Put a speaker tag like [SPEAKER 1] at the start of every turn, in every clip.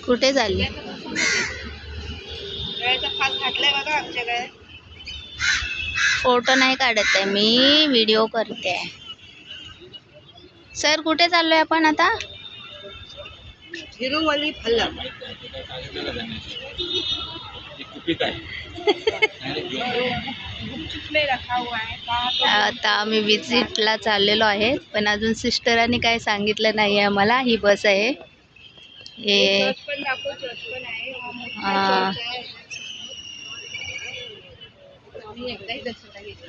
[SPEAKER 1] कुठे चालली? फोटो नाही काढत आहे मी, व्हिडिओ करते आहे. सर कुठे चाललोय आपण आता?
[SPEAKER 2] तिरुमली फल्लम.
[SPEAKER 1] आता आम्ही विजिटला चाललेलो आहे, पण अजून सिस्टरांनी काय सांगितलं नाही आहे मला. ही बस आहे हे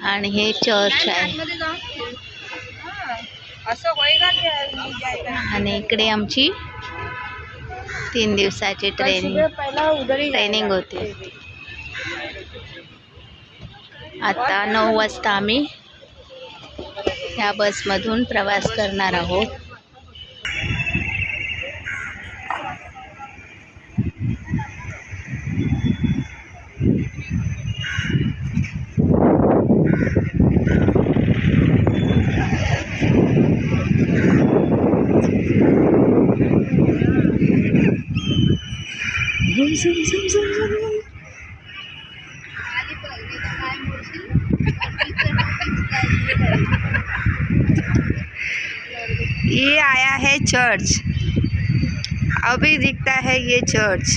[SPEAKER 1] आणि हे चर्च आहे आणि इकडे आमची 3 दिवसाची ट्रेनिंग होती. आता 9 वाजता आम्ही ह्या बसमधून प्रवास करणार आहोत. ये आया है चर्च, अभी दिखता है ये चर्च.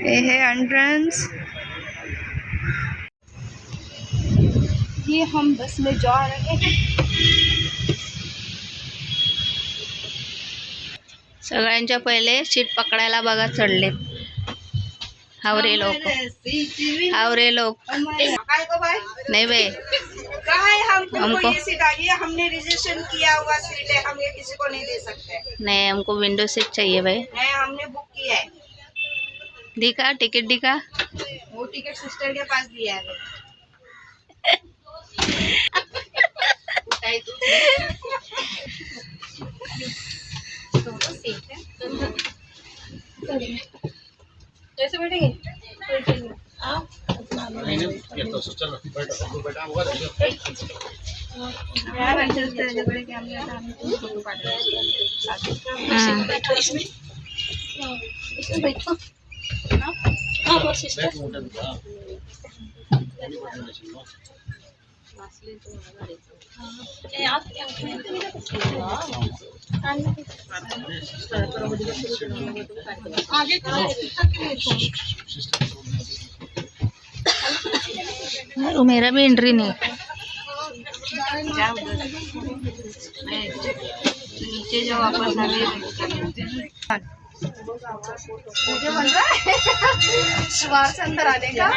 [SPEAKER 1] ये है एंट्रेंस.
[SPEAKER 2] ये हम बस में जा रहे हैं.
[SPEAKER 1] सगळ्यांच्या पहिले सीट पकडायला बघा चढले. हावरे लोक, हावरे लोक. नहीं भाई,
[SPEAKER 2] हमको ये सीट आ गई है. हमने रिजर्वेशन किया हुआ सीट है, हम ये किसी को नहीं दे सकते.
[SPEAKER 1] नहीं हमको विंडो सीट चाहिए भाई.
[SPEAKER 2] नहीं, हमने बुक किया है.
[SPEAKER 1] दिखा टिकट, दिखा.
[SPEAKER 2] वो टिकट सिस्टर के पास दिया है. कैसे बैठेंगे?
[SPEAKER 1] मेरा भी एंट्री नहीं.
[SPEAKER 2] नीचे जो वापस बाहर से अंदर आने का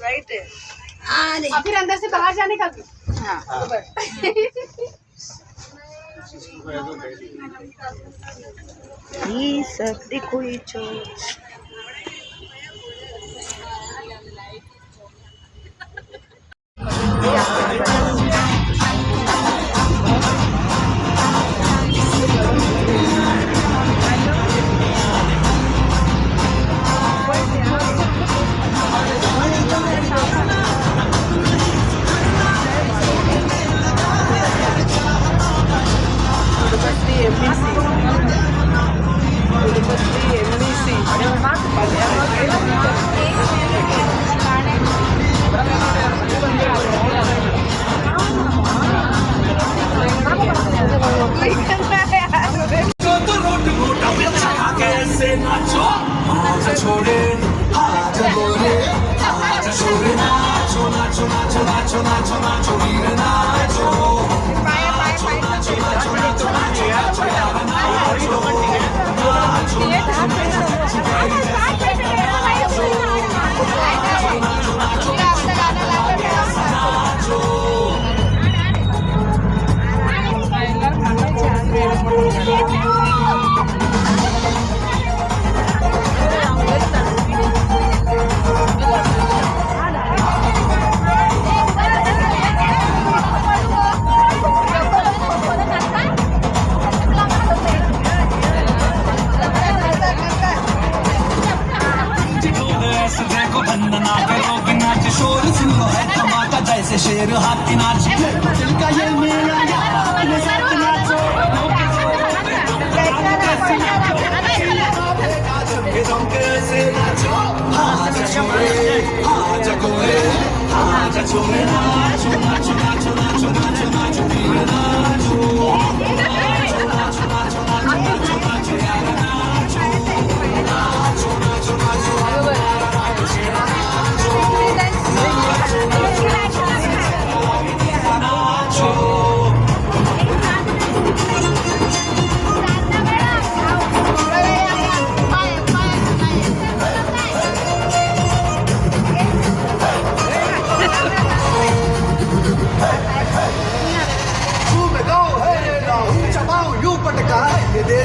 [SPEAKER 2] राइट है. फिर अंदर से बाहर जाने का. हाँ ये सब देखो ये चर्च. शेर हाथी नाच दिल का ये मेरा यार साथ नाचो.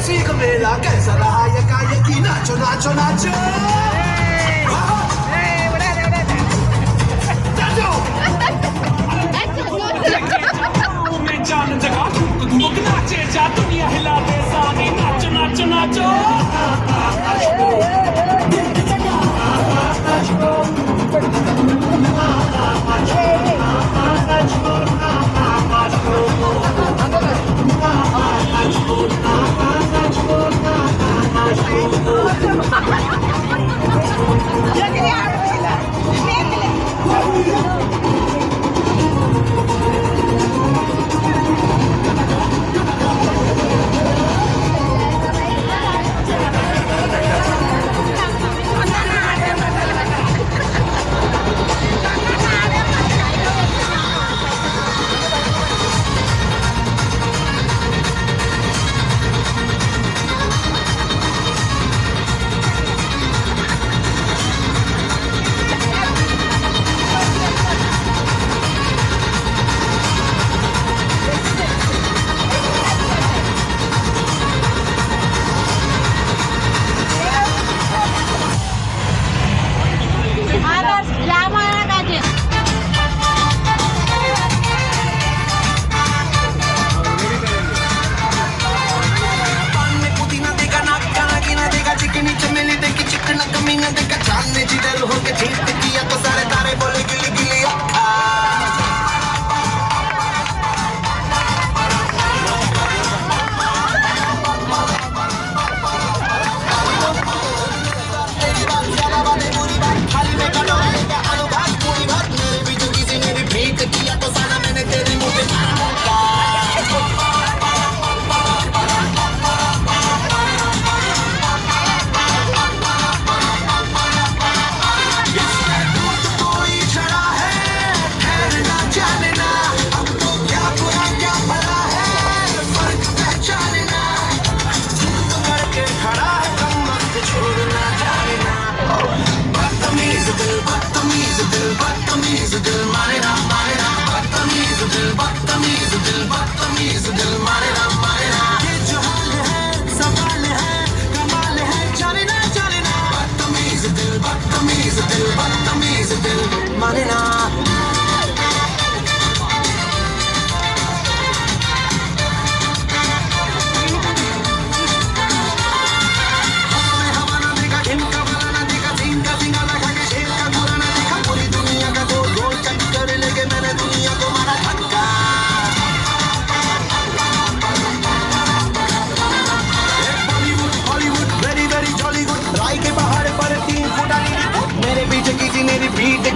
[SPEAKER 3] सीख मेला कैसा रहा यकायकी नाचो नाचो नाचो
[SPEAKER 4] में जान जगा धुक नाचे जा दुनिया हिला दे सारी नाचो नाचो नाचो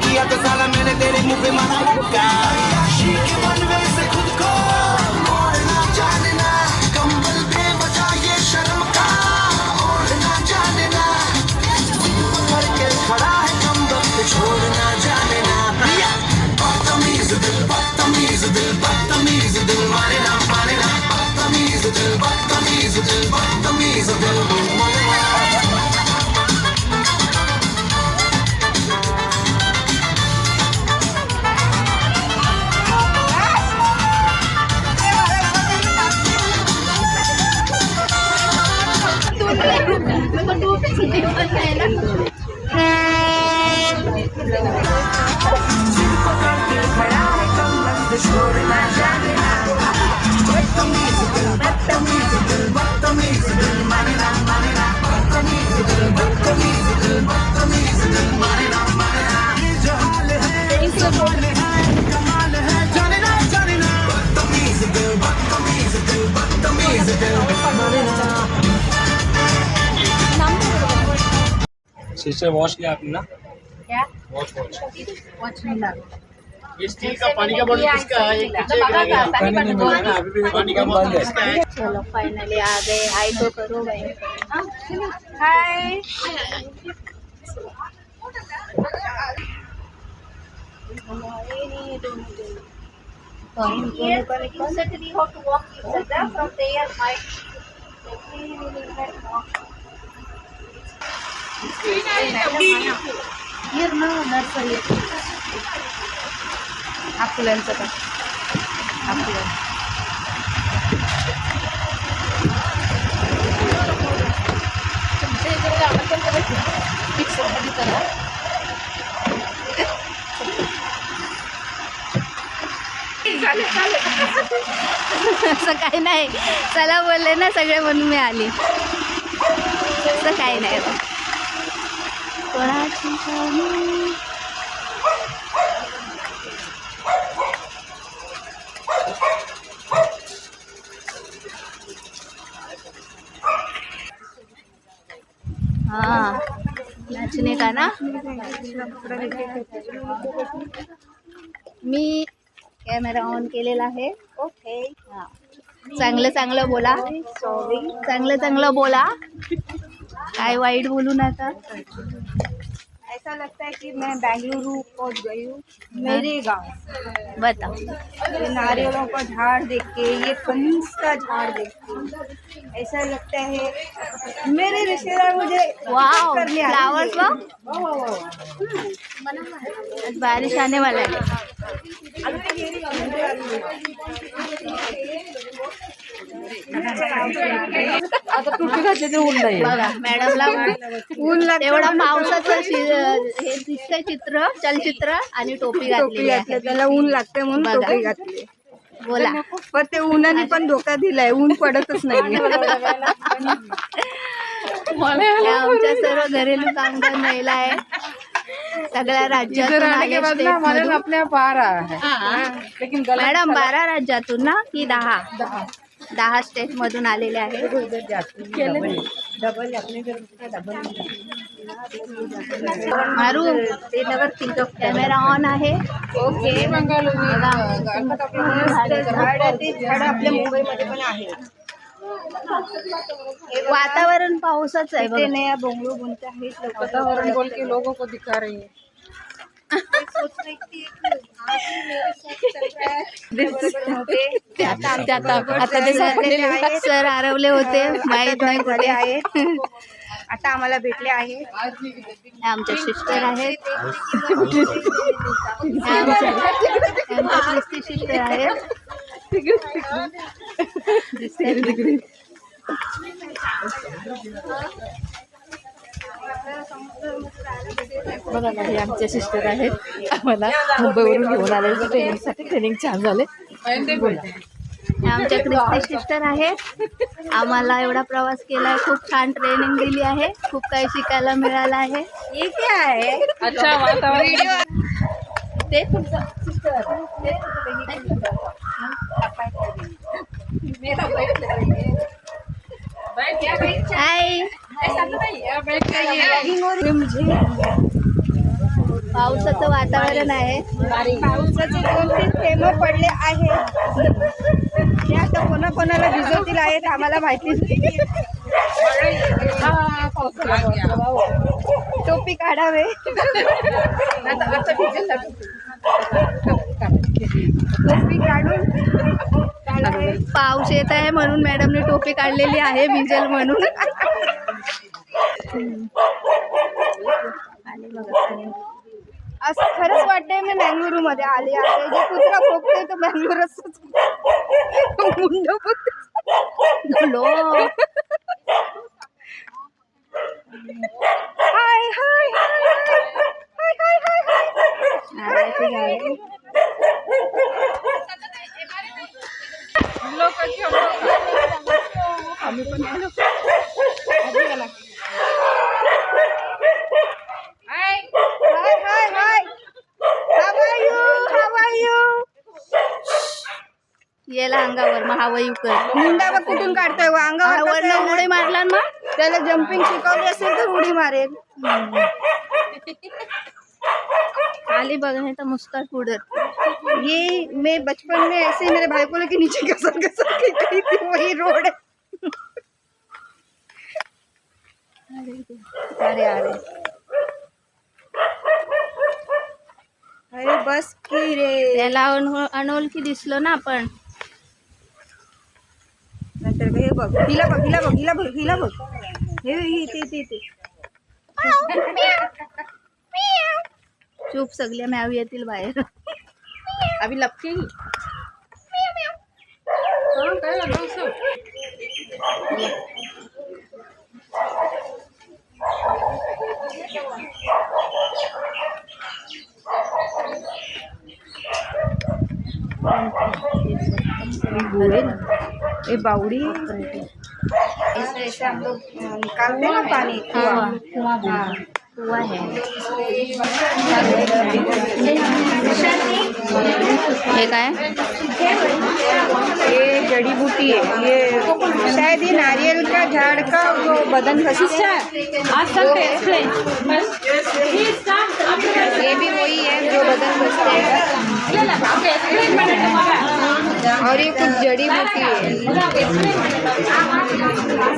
[SPEAKER 3] किया तो साला मैंने तेरे मुंह पे मारा मुक्का के बनवे से खुद को मोड़ना जानना कंबल पे बचा ये शर्म का ओढ़ना जानना करके खड़ा है कंबल पे छोड़ना जानना बदतमीज दिल बदतमीज दिल बदतमीज दिल मारे ना बदतमीज दिल बदतमीज दिल बदतमीज दिल मारे ना
[SPEAKER 4] सिस्टर वॉश किया आपने ना?
[SPEAKER 2] क्या
[SPEAKER 4] वॉश
[SPEAKER 2] वॉच नहीं लगा
[SPEAKER 4] ये स्टील का पानी का बोतल किसका है? ये पीछे अभी भी पानी का बोतल किसका है?
[SPEAKER 1] चलो फाइनली आ गए हाय तो करो भाई
[SPEAKER 2] हाय
[SPEAKER 1] नर्सरी फुलांचं का फुलं असं काही नाही, चला बोलले ना सगळे म्हणून मी आली. असं काही नाही. कोणाची कमी. हाँ नाचने का ना. मी कॅमेरा ऑन केलेला आहे.
[SPEAKER 2] ओके.
[SPEAKER 1] हा. चांगलं चांगलं बोला. चांगलं चांगलं बोला, काय वाईट बोलू नका.
[SPEAKER 2] ऐसा लगता है कि मैं बेंगलुरु पहुंच गई हूँ, मेरे गांव.
[SPEAKER 1] बताओ.
[SPEAKER 2] ये नारियलों का झाड़ देख के, ये कनीस का झाड़ देख के ऐसा लगता है मेरे रिश्तेदार मुझे
[SPEAKER 1] वाओ
[SPEAKER 2] करने आए
[SPEAKER 1] फ्लावर्स.
[SPEAKER 2] हैं.
[SPEAKER 1] आज बारिश आने वाला है.
[SPEAKER 2] आता टोपी घातली तर ऊन नाही.
[SPEAKER 1] बघा मॅडमला
[SPEAKER 2] ऊन लागतं.
[SPEAKER 1] एवढा पावसाचं हे दिसतंय चित्र, चलचित्र आणि टोपी घातलेली आहे.
[SPEAKER 2] त्याला ऊन लागते म्हणून
[SPEAKER 1] बघा.
[SPEAKER 2] टोपी घातली.
[SPEAKER 1] बोला.
[SPEAKER 2] पण ते उन्हाने पण धोका दिलाय, ऊन पडतच नाही.
[SPEAKER 1] या आमच्या सर्व घरेलू कामगार महिला आहे, सगळ्या राज्यातून आले स्टेटमधून. मॅडम 12 राज्यातून ना की 10 स्टेट मधून आलेले आहे. मारू कॅमेरा ऑन आहे.
[SPEAKER 2] ओके. झाड आपल्या मुंबईमध्ये पण आहे.
[SPEAKER 1] वातावरण पावसाचं आहे.
[SPEAKER 2] ते नया बोंगलो बुनते आहेत. वातावरण बोल के लोगों को दिखा रही है.
[SPEAKER 1] सर हरवले होते, माहीत नाही कुठे
[SPEAKER 2] आहेत. आता आम्हाला भेटले आहेत.
[SPEAKER 1] आमच्या सिस्टर आहेत. आमच्या क्रिस्ती सिस्टर आहेत.
[SPEAKER 5] बघा ना, हे आमचे सिस्टर आहेत. आम्हाला मुंबईवरून घेऊन आले ट्रेनिंगसाठी. ट्रेनिंग छान झाले.
[SPEAKER 1] आमच्या क्रिस्ती सिस्टर आहेत. आम्हाला एवढा प्रवास केलाय, खूप छान ट्रेनिंग दिली आहे, खूप काही शिकायला मिळालं आहे.
[SPEAKER 2] ये क्या है?
[SPEAKER 5] अच्छा वातावरण.
[SPEAKER 1] ते तुमचं हाय. पावसाचं वातावरण आहे.
[SPEAKER 2] पावसाचे 2-3 थेंब पडले आहेत. ते आता कोणाकोणाला भिजवतील आहेत आम्हाला माहिती नाही. टोपी काढावे. टोपी काढून
[SPEAKER 1] पाऊस येत आहे म्हणून मॅडमने टोपी काढलेली आहे, भिजेल म्हणून.
[SPEAKER 2] असं खरंच वाटतंय मी बेंगलुरू मध्ये आले आहे. जे कुत्रा खोकतोय तो बेंगलुरूच मुंड
[SPEAKER 1] लो.
[SPEAKER 2] हाय हाय हाय हाय हाय हाय.
[SPEAKER 1] येला अंगावर महावयू कर.
[SPEAKER 2] मुंडावर कुठून काढतोय व अंगावर
[SPEAKER 1] वरनं उडी मारला ना मग.
[SPEAKER 2] त्याला जंपिंग शिकवली असेल तर उडी मारेल.
[SPEAKER 1] खाली बघणे तर मुस्कान उडत.
[SPEAKER 2] ये मैं बचपन में ऐसे मेरे भाई को लेके नीचे घसर के गई थी, वही रोड है. अरे अरे अरे बस की रे.
[SPEAKER 1] त्याला अनोळखी दिसलो ना आपण.
[SPEAKER 2] नंतर हे बघ, हिला बघ हिला बघ हिला बघ हिला बघ. हे ते
[SPEAKER 1] चूप, सगळ्या मॅव येतील बाहेर.
[SPEAKER 5] अभी लपकी. हुए ना ये बावड़ी
[SPEAKER 2] ऐसे ऐसे हम लोग निकालते हैं ना पानी
[SPEAKER 1] कुआं कुआं है। हे काय
[SPEAKER 2] ये जड़ी बूटी है, ये शायद ये नारियल का झाड़ का वो बदन घसता है। ये भी वही है जो बदन घसता है और ये कुछ जड़ी बूटी है।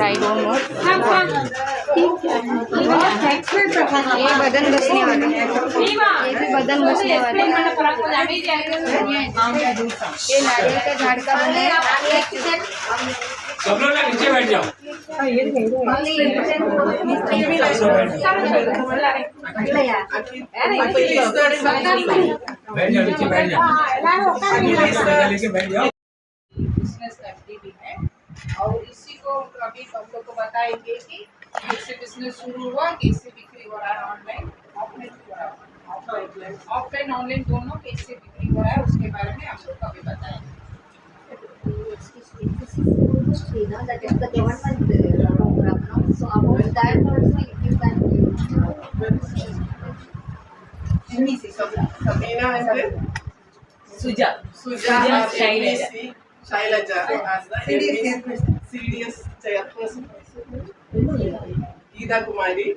[SPEAKER 5] आई डोंट नो
[SPEAKER 2] ये बदन घसने वाला है, ये भी बदन घसने वाला है। ये नारियल का झाड़ का बना है।
[SPEAKER 4] सब लोग नीचे बैठ जाओ। बैठ जाओ नीचे बैठ जाओ। लेके बैठ जाओ।
[SPEAKER 6] बिजनेस करती भी है और इसी को अभी हम लोग को बताएंगे कि कैसे बिजनेस शुरू हुआ, कैसे बिक्री हो रहा है, ऑनलाइन ऑफलाइन ऑनलाइन दोनों कैसे बिक्री हो रहा है उसके बारे में आप लोग को अभी बताएंगे।
[SPEAKER 7] That is the government program, no? So about that also if you can
[SPEAKER 8] Sabina and then Suja Shailaja as the CDS chairperson. Geeta Kumari.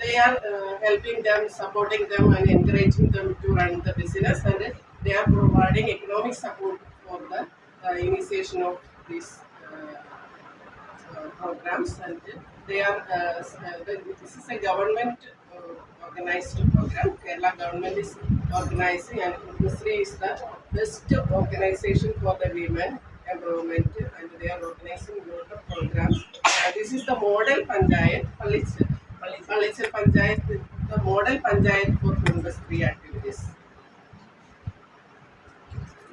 [SPEAKER 8] They are helping them, supporting them and encouraging them to run the business, and they are providing economic support for the initiation of these programs, and they are this is a government organized program. Kerala government is organizing, and Kumbasri is the best organization for the women empowerment, and they are organizing a lot of programs. This is the model panchayat, Palichal Panchayat, the model panchayat for Kumbasri activities.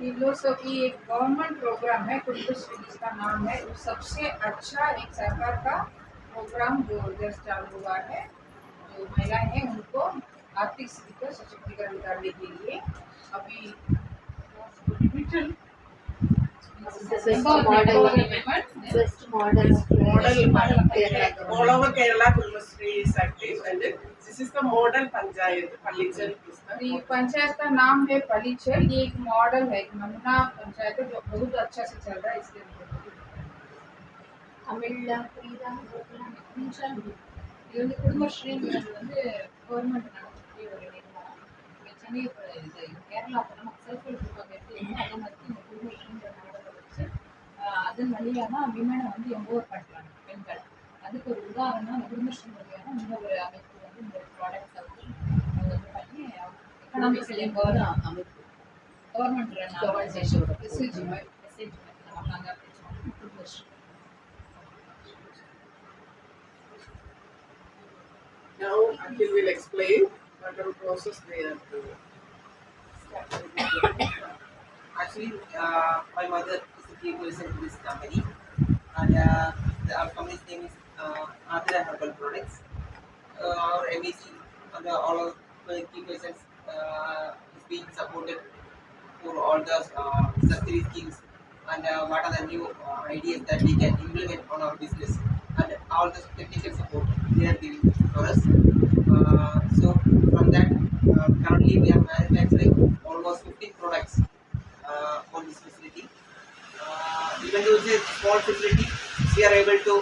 [SPEAKER 6] ये लोग सब ये एक government programme है, कुंभश्री जिसका नाम है, वो सबसे अच्छा एक सरकार का प्रोग्राम जो जस्ट चालू हुआ है। जो महिलाएं हैं उनको आर्थिक स्थिति को सशक्तिकरण करने के लिए अभी
[SPEAKER 7] best model
[SPEAKER 8] All over Kerala, Kumbasri is active, and this is the model panchayat. Palichal is the
[SPEAKER 6] ये पंचायत का नाम है पलीचल। ये एक मॉडल है, एक नमूना पंचायत है जो बहुत अच्छा से चल रहा है। इसके இது வந்து குடும்பஸ்ரீங்கிறது வந்து கவர்மெண்ட் நடத்தக்கூடிய ஒரு நிறுவனம். இங்கே சென்னை இது கேரளா நமக்கு செல்ஃப் ஹெல்ப் குரூப் எடுத்து அதே மாதிரி இந்த குடும்பஸ்ரீங்கிற மாடலை வச்சு அதன் வழியாக தான் விமனை வந்து எம்பவர் பண்ணுறாங்க பெண்கள். அதுக்கு ஒரு உதாரணம் அந்த குடும்பஸ்ரீ வழியாக இந்த ஒரு அமைப்பு வந்து இந்த ப்ராடக்ட்ஸை வந்து அவங்க வந்து பண்ணி எக்கனாமிக்கலி அமைப்பு கவர்மெண்ட் ஆர்கனைசேஷன் மெசேஜ் நம்ம அங்கே Kudumbashree.
[SPEAKER 8] now Akhil will explain what are the process they are doing.
[SPEAKER 9] Actually, my mother is a key person to this company, and our company's name is Adira Herbal Products. Our MEC and all of the key persons is being supported for all the subsidy schemes and what are the new ideas that we can implement on our business, and all the technical support they are giving for us. So from that, currently we are manufacturing almost 15 products on this facility. Even though it's a small facility, we are able to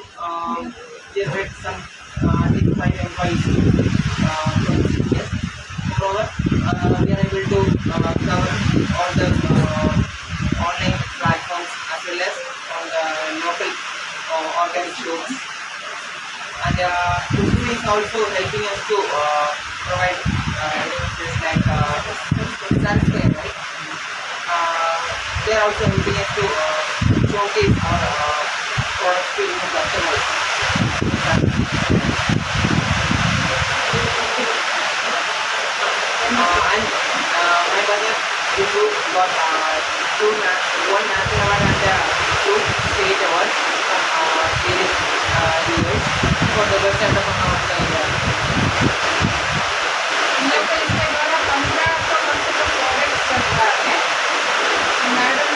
[SPEAKER 9] generate some 85 employees from CPS. Moreover, we are able to cover all the online platforms as well as on the local organic stores. And Kumbasri is also helping us to provide just like Satisfyer, right? They are also helping us to showcase our products to new customers. And my mother got one national award and two state awards from various years for the best entrepreneur of the year.
[SPEAKER 6] In लोग का इसके द्वारा 1500 products चल रहा है। Madam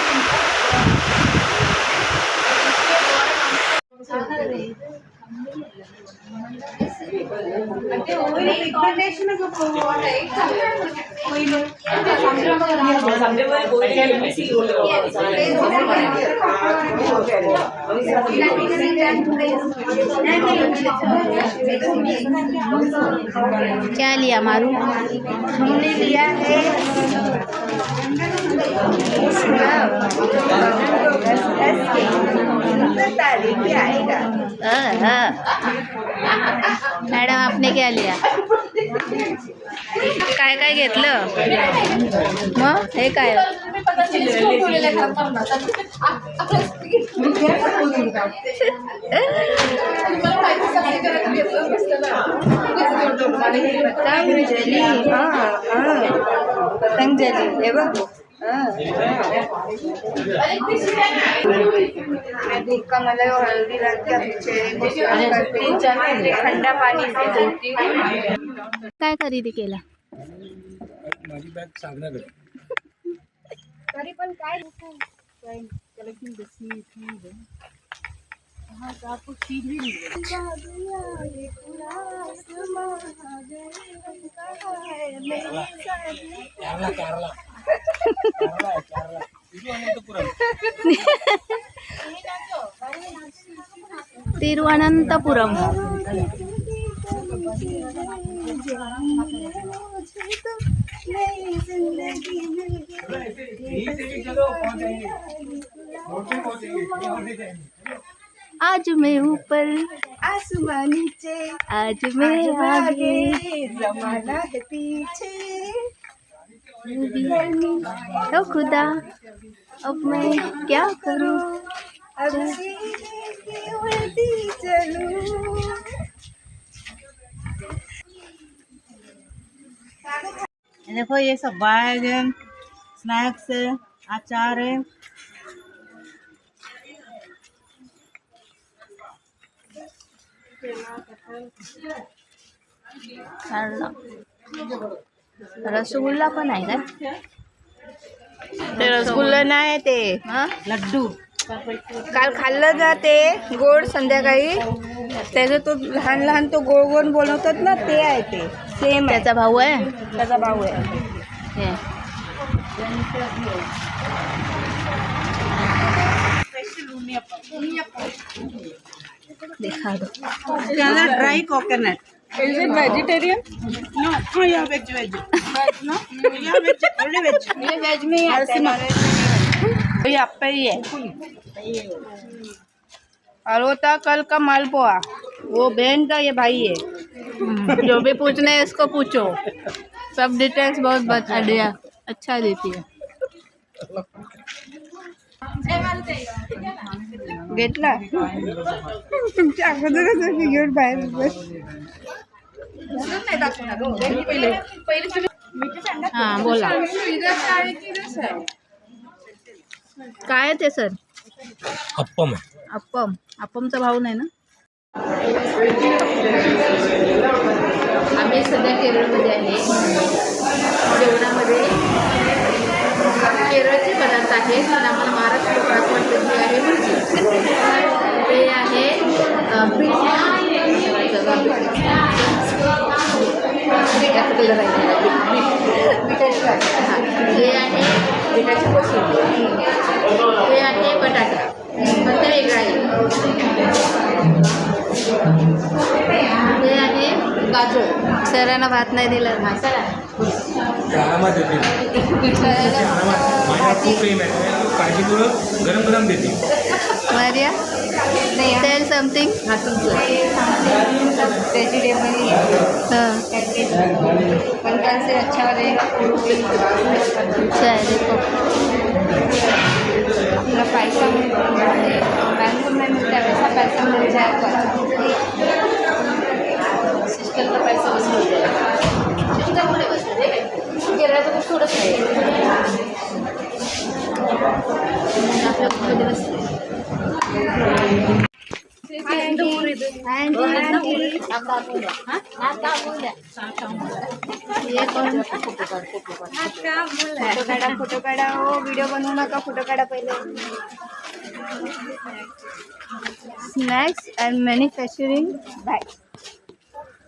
[SPEAKER 1] क्या लिया मारू?
[SPEAKER 2] हमने लिया है आएगा।
[SPEAKER 1] मॅडम आपने क्या लिया? काय काय घेतलं मग? हे काय?
[SPEAKER 2] पतंजली हे बघ मला हळदी थंडा पाणी
[SPEAKER 1] काय खरेदी केला?
[SPEAKER 4] माझी बॅग सांगणार
[SPEAKER 2] तरी पण काय
[SPEAKER 1] तिरुवनंतपुरम. आज मैं ऊपर
[SPEAKER 2] आसमान नीचे
[SPEAKER 1] आज मैं आगे
[SPEAKER 2] जमाना है पीछे
[SPEAKER 1] तो खुदा अब मैं क्या करूं?
[SPEAKER 2] अब उड़ती चलूं। देखो ये सब बैग है, स्नैक्स है, अचार है।
[SPEAKER 1] रसगुल्ला पण आहे का?
[SPEAKER 2] ते रसगुल्ला नाही ते
[SPEAKER 1] हा?
[SPEAKER 2] लड्डू काल खाल्लं जाते गोड संध्याकाळी त्याचं तो लहान लहान तो गोड गोड बनवतात ना ते आहे ते सेम आहे
[SPEAKER 1] त्याचा भाऊ आहे.
[SPEAKER 2] त्याचा भाऊ आहे
[SPEAKER 1] हे. दिखा दो.
[SPEAKER 2] Dry coconut
[SPEAKER 5] Is it vegetarian?
[SPEAKER 2] No हाँ या वेज वेज नो या वेज ओनली वेज ये वेज में ही आता है ये आपका ही है और वो था कल का मालपुआ वो बहन का ये भाई है
[SPEAKER 1] जो भी पूछना है इसको पूछो. सब डिटेल्स बहुत बढ़िया अच्छा देती है.
[SPEAKER 2] घेतला तुमच्या अगोदरच घेऊन बाहेर
[SPEAKER 1] हा बोला. काय आहे ते सर?
[SPEAKER 4] अप्पम आहे.
[SPEAKER 1] अप्पम. अप्पमचा भाऊ नाही ना? आम्ही सध्या केरळमध्ये आहे. जेवणामध्ये केरळचे पदार्थ आहेत पण आम्हाला महाराष्ट्र पदार्थ आहे मिरची. ते आहे कलर आहे हे आहे बिटाची कोशिंबीर. हे आहे बटाटा फक्त वेगळा आहे. हे आहे गाजर. सरांना भात नाही दिला ना सरा.
[SPEAKER 4] माझ्या खूप प्रेम आहे काळजीपूर्वक गरम गरम देते.
[SPEAKER 1] Maria tell something.
[SPEAKER 2] वेजिटेबल ही है पण कल से अच्छा रहेगा
[SPEAKER 1] अच्छा है देखो.
[SPEAKER 2] अपना पैसा बैंगलोर में मिलता है वैसा पैसा मिल जाएगा
[SPEAKER 1] सिस्टम का पैसा वसूल हो जाएगा. सिस्टम पुढे बसलं केरळाचं खूप थोडंच आहे आपल्या मध्ये बसलं.
[SPEAKER 2] फोटो काढा हो व्हिडिओ बनवू नका फोटो काढा पहिले. स्नॅक्स अँड मॅन्युफॅक्चरिंग बॅग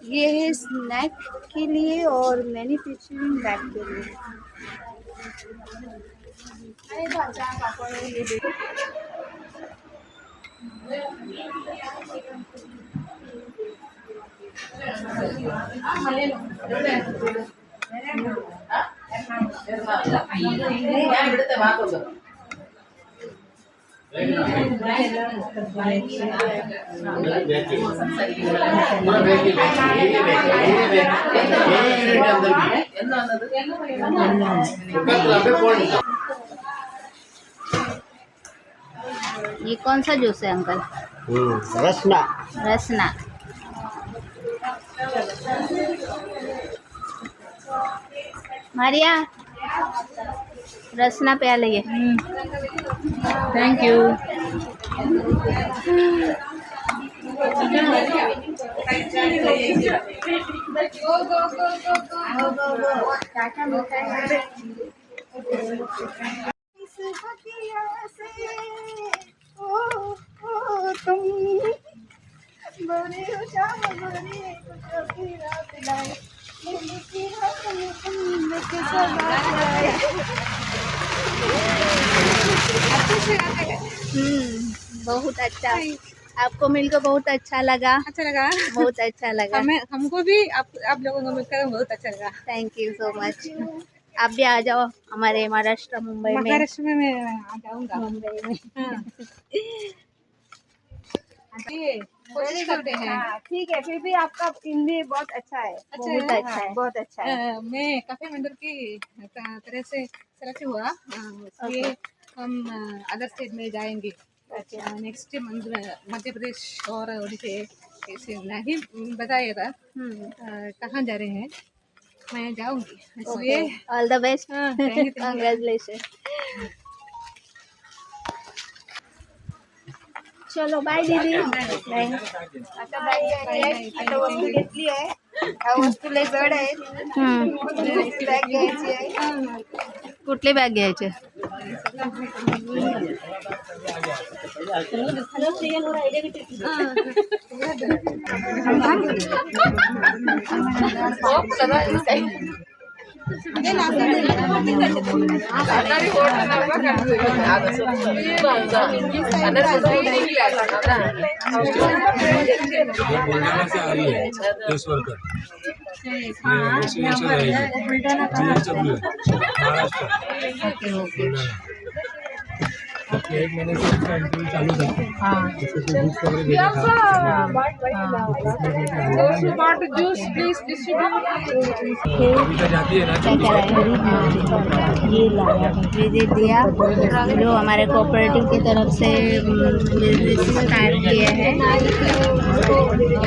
[SPEAKER 2] ये है स्नैक के लिए और मैन्युफैक्चरिंग बैग के लिए। अरे भाजा पापड़ ये देखो।
[SPEAKER 1] ये कौन सा जूस है अंकल?
[SPEAKER 4] रसना
[SPEAKER 1] रसना। मारिया रसना प्या लिए। Thank you. बहुत अच्छा। आपको मिलकर बहुत अच्छा लगा।
[SPEAKER 6] अच्छा लगा।
[SPEAKER 1] बहुत अच्छा लगा।
[SPEAKER 6] हमको भी आप लोगों को मिलकर बहुत अच्छा लगा।
[SPEAKER 1] Thank you so much. आप भी आ जाओ हमारे महाराष्ट्र मुंबई में।
[SPEAKER 6] महाराष्ट्र में मैं आ जाऊंगा।
[SPEAKER 1] मुंबई में।
[SPEAKER 6] कोशिश करते हैं।
[SPEAKER 2] ठीक है, फिर भी आपका हिंदी बहुत अच्छा है।
[SPEAKER 1] बहुत अच्छा है।
[SPEAKER 2] बहुत अच्छा है।
[SPEAKER 6] मैं काफी मंदिर की तरह से सेलेक्ट हुआ, इसलिए हम अदर स्टेट में जाएंगे। अच्छा, नेक्स्ट मध्य प्रदेश और उड़ीसा ऐसे नहीं बताइएगा कहाँ जा रहे हैं। मैं जाऊंगी, इसलिए
[SPEAKER 1] all the best.
[SPEAKER 6] thank you.
[SPEAKER 1] Congratulation. चलो बाय दीदी। बाय।
[SPEAKER 2] आता बाई आता वस्तू घेतली आहे। ह्या वस्तू लय जड आहेत। बॅग घ्यायची आहे।
[SPEAKER 1] कुठली बॅग घ्यायची?
[SPEAKER 10] बुलढाणा से आ रही है केस वर्कर, GHW महाराष्ट्र। ओके, 1 महीने से इसका इंटरव्यू चालू था। इसको बुक्स वगैरह भेजा था। अभी तक जाती है ना
[SPEAKER 1] विजिट दिया जो हमारे कोऑपरेटिव की तरफ से बिजनेस स्टार्ट किए हैं। हमारे कोऑपरेटिव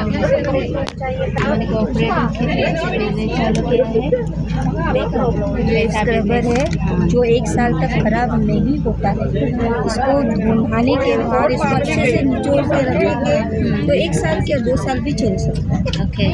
[SPEAKER 1] की तरफ से बिजनेस चालू किया है।
[SPEAKER 2] रबर है जो 1 साल तक खराब नहीं होता है। इसको नहाने के बाद इसको अच्छे से निचोड़ के रखेंगे तो 1 साल या 2 साल भी चल सकता है।
[SPEAKER 1] ओके।